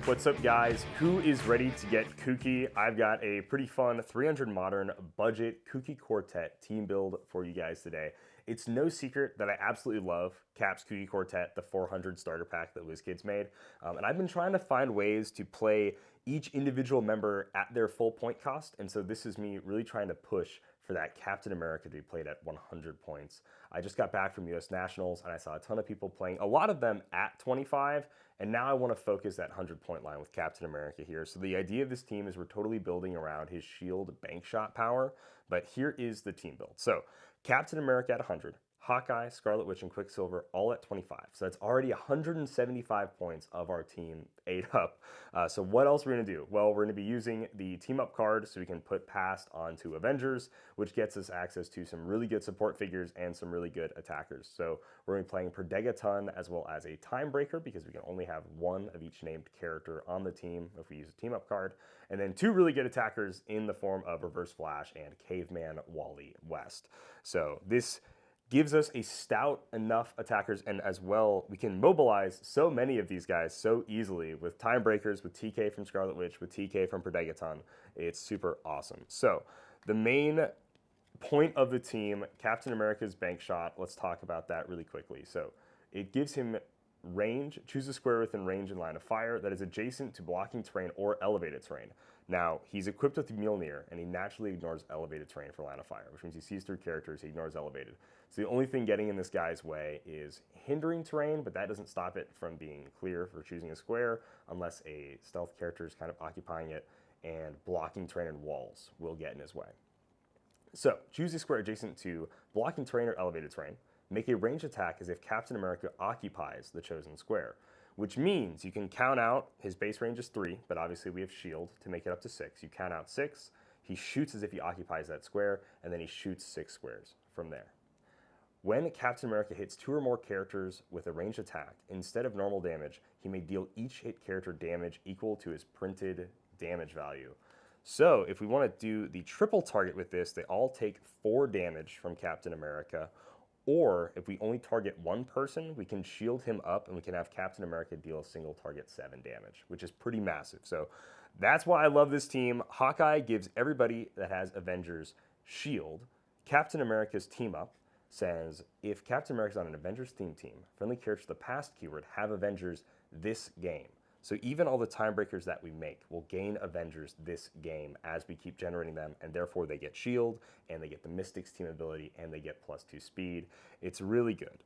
What's up, guys? Who is ready to get kooky? I've got a pretty fun 300 modern budget kooky quartet team build for you guys today. It's no secret that I absolutely love Cap's Kooky Quartet, the 400 starter pack that WizKids made. And I've been trying to find ways to play each individual member at their full point cost. And so this is me really trying to push for that Captain America to be played at 100 points. I just got back from US Nationals and I saw a ton of people playing, a lot of them at 25, and now I want to focus that 100-point line with Captain America here. So the idea of this team is we're totally building around his shield bank shot power, but here is the team build. So Captain America at 100, Hawkeye, Scarlet Witch, and Quicksilver all at 25. So that's already 175 points of our team ate up. So what else are we going to do? Well, we're going to be using the team up card so we can put past onto Avengers, which gets us access to some really good support figures and some really good attackers. So we're going to be playing Predegaton as well as a Time Breaker because we can only have one of each named character on the team if we use a team up card. And then two really good attackers in the form of Reverse Flash and Caveman Wally West. So this gives us a stout enough attackers, and as well, we can mobilize so many of these guys so easily with Time Breakers, with TK from Scarlet Witch, with TK from Predegaton. It's super awesome. So the main point of the team, Captain America's bank shot, let's talk about that really quickly. So it gives him range, choose a square within range and line of fire that is adjacent to blocking terrain or elevated terrain. Now, he's equipped with Mjolnir, and he naturally ignores elevated terrain for line of fire, which means he sees through characters, he ignores elevated. So the only thing getting in this guy's way is hindering terrain, but that doesn't stop it from being clear for choosing a square, unless a stealth character is kind of occupying it, and blocking terrain and walls will get in his way. So, choose a square adjacent to blocking terrain or elevated terrain. Make a range attack as if Captain America occupies the chosen square, which means you can count out, his base range is 3, but obviously we have shield to make it up to 6. You count out 6, he shoots as if he occupies that square, and then he shoots 6 squares from there. When Captain America hits 2 or more characters with a ranged attack, instead of normal damage, he may deal each hit character damage equal to his printed damage value. So if we want to do the triple target with this, they all take 4 damage from Captain America. Or if we only target one person, we can shield him up and we can have Captain America deal a single target 7 damage, which is pretty massive. So that's why I love this team. Hawkeye gives everybody that has Avengers shield. Captain America's team up says if Captain America's on an Avengers team, friendly characters with the past keyword have Avengers this game. So even all the time breakers that we make will gain Avengers this game as we keep generating them, and therefore they get shield, and they get the Mystics team ability, and they get +2 speed. It's really good.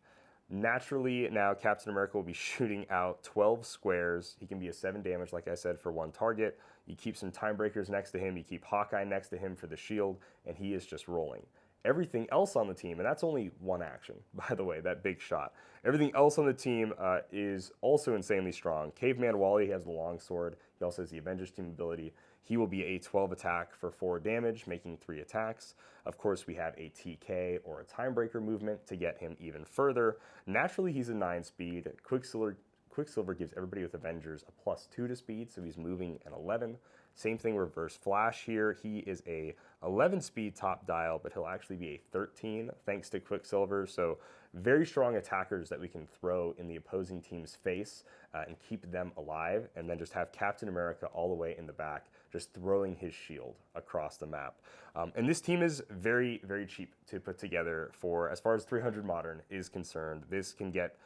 Naturally, now Captain America will be shooting out 12 squares. He can be a 7 damage, like I said, for one target. You keep some time breakers next to him, you keep Hawkeye next to him for the shield, and he is just rolling. Everything else on the team, and that's only one action, by the way, that big shot. Everything else on the team is also insanely strong. Caveman Wally has the longsword. He also has the Avengers team ability. He will be a 12 attack for 4 damage, making 3 attacks. Of course, we have a TK or a Time Breaker movement to get him even further. Naturally, he's a 9 speed. Quicksilver gives everybody with Avengers a +2 to speed, so he's moving an 11. Same thing, Reverse Flash here. He is a 11 speed top dial, but he'll actually be a 13 thanks to Quicksilver. So very strong attackers that we can throw in the opposing team's face and keep them alive, and then just have Captain America all the way in the back, just throwing his shield across the map. And this team is very, very cheap to put together for, as far as 300 Modern is concerned. This can get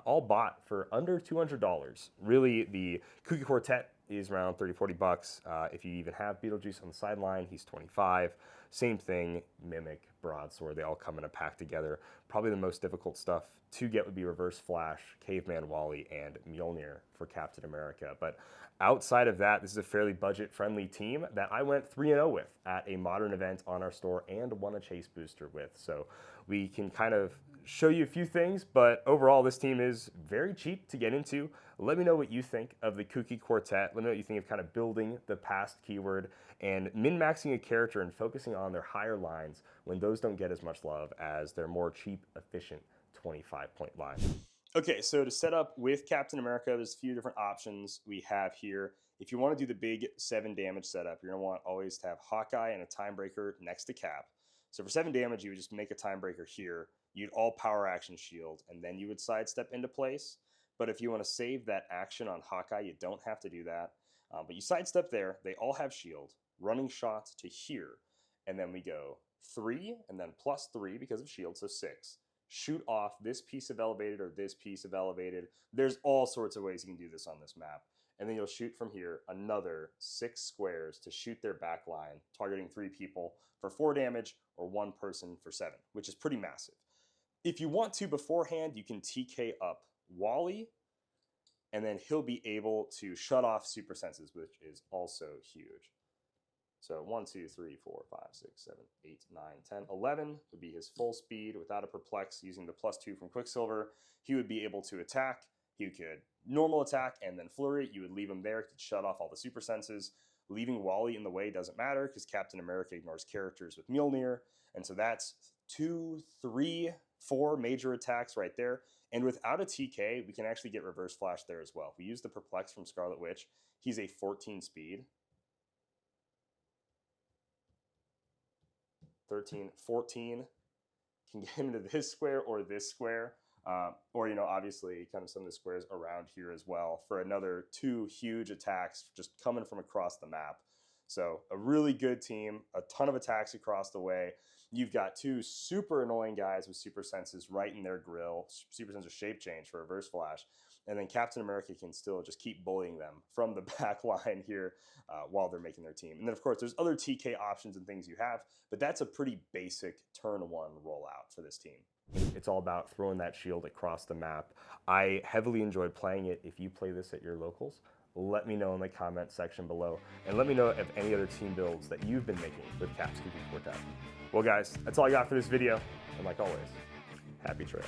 all bought for under $200. Really, the Kooky Quartet is around 30-40 bucks. If you even have Beetlejuice on the sideline, he's 25. Same thing, Mimic, Broadsword, they all come in a pack together. Probably the most difficult stuff to get would be Reverse Flash, Caveman Wally, and Mjolnir for Captain America. But outside of that, this is a fairly budget-friendly team that I went 3-0 with at a Modern event on our store and won a Chase booster with. So we can kind of show you a few things, but overall this team is very cheap to get into. Let me know what you think of the Kooky Quartet. Let me know what you think of kind of building the past keyword and min-maxing a character and focusing on their higher lines when those don't get as much love as their more cheap, efficient 25-point lines. Okay, so to set up with Captain America, there's a few different options we have here. If you want to do the big 7 damage setup, you're going to want always to have Hawkeye and a Time Breaker next to Cap. So for 7 damage, you would just make a Time Breaker here. You'd all power action shield, and then you would sidestep into place. but if you want to save that action on Hawkeye, you don't have to do that. But you sidestep there. They all have shield. Running shots to here. And then we go 3, and then +3 because of shield, so 6. Shoot off this piece of elevated or this piece of elevated. There's all sorts of ways you can do this on this map. And then you'll shoot from here another 6 squares to shoot their back line, targeting 3 people for 4 damage or 1 person for 7, which is pretty massive. If you want to beforehand, you can TK up Wally, and then he'll be able to shut off super senses, which is also huge. So 1, 2, 3, 4, 5, 6, 7, 8, 9, 10, 11 would be his full speed without a perplex using the +2 from Quicksilver. He would be able to attack. He could normal attack and then flurry. You would leave him there to shut off all the super senses. Leaving Wally in the way doesn't matter because Captain America ignores characters with Mjolnir. And so that's 2, 3, 4 major attacks right there. And without a TK, we can actually get reverse flash there as well. If we use the perplex from Scarlet Witch, he's a 14 speed. 13, 14, can get him into this square or this square, or, you know, obviously kind of some of the squares around here as well for another 2 huge attacks just coming from across the map. So a really good team, a ton of attacks across the way. You've got 2 super annoying guys with super senses right in their grill, super sense of shape change for reverse flash. And then Captain America can still just keep bullying them from the back line here while they're making their team. And then, of course, there's other TK options and things you have, but that's a pretty basic turn 1 rollout for this team. It's all about throwing that shield across the map. I heavily enjoyed playing it. If you play this at your locals, let me know in the comment section below. And let me know of any other team builds that you've been making with Caps Kooky Quartet. Well, guys, that's all I got for this video. And like always, happy trails.